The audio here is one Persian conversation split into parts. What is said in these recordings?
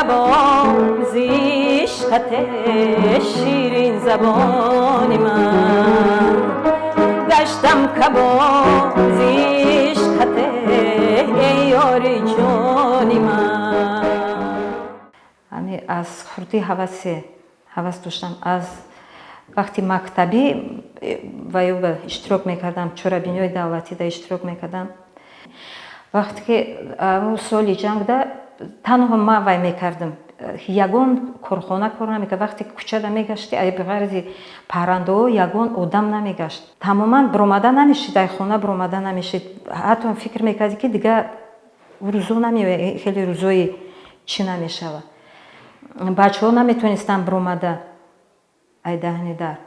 کباب زیشقت شیرین زبانی من گشتم کباب زیشقت یاری جانی من. یعنی از خردی حواس داشتم از وقتی مکتبی و اشتراک میکردم چرابینی دولتی دا اشتراک میکردم وقتی که اون سالی جنگ دا تنها ما وای میکردم یگان کارخانه کار نمیکرد وقتی کوچه دا میگشتی ای بغرض پرنده ها یگان آدم نمیگشت تماما برآمده نمیشید ای خانه برآمده نمیشید حتی فکر میکردی که دیگه روزو نمیوه خیلی روزای چی نمیشود بچه ها نمیتونستن برآمده ای دهنی در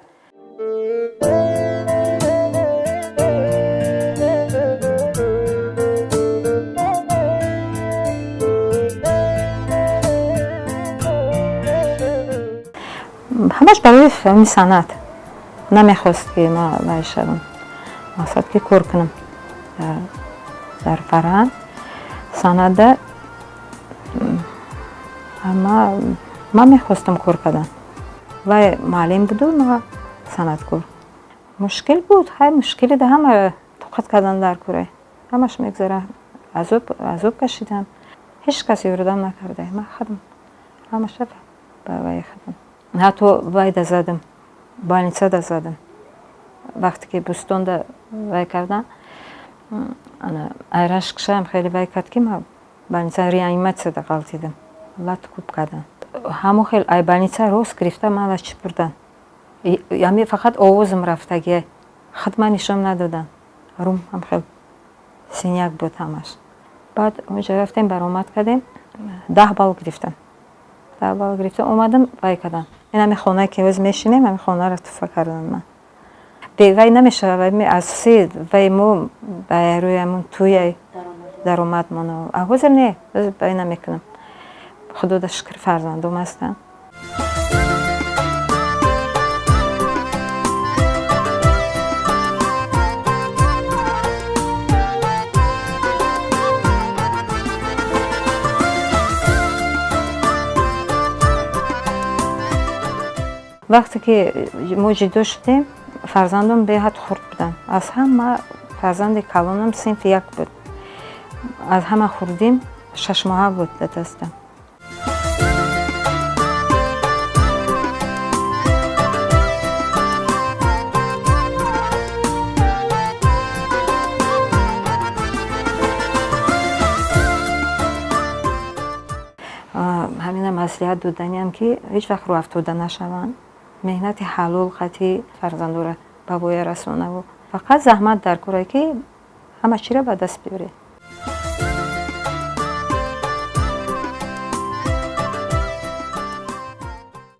همش برای فیلم صنعت نمیخواست که ما باید شدم مقصد که کار کنم در فرهنگ صنعت ده اما ما میخواستم کار کردم و معلم بود و ما صنعتکار مشکل بود خیلی مشکلی ده همه طاقت کردن در کاره همش میگذره عذاب کشیدم هیچ کسی یاردم نکرده من خودم همش با وای خودم حتی وای ده زدم بالنیسه ده زدم وقتی که بستان ده وای کردم ایرش کشم خیلی وای کرد که ما بالنیسه ریانیماسیه ده غلطیدم لط کوب کردن همون خیلی ای بالنیسه راست گرفته من از چی بردن یعنی فقط آوازم رفتگی خود من نشان ندادن روم هم خیلی سینیک بود همش بعد اونجا رفتیم برآمد کردیم 10 بال گرفتم اومدم وای کردم این همی خانه که وز میشینیم همی خانه را توفه کردن من وای نمیشه از سی وای مو بای رویمون توی درآمد منو آوازر نه وای نمیکنم خدا دا شکر فرزندم هستن وقتی که ما جدا شدیم فرزندم به حد خورد بودن از همه فرزند کلانم صنف یک بود از همه خوردیم 6 ماه بود دستم همین مصلحت دادنیم که هیچ وقت رو افتاده نشوند مهنت حلال خطی فرزندو را به وای رسانه و فقط زحمت در کاری که همه چی را به دست بیاره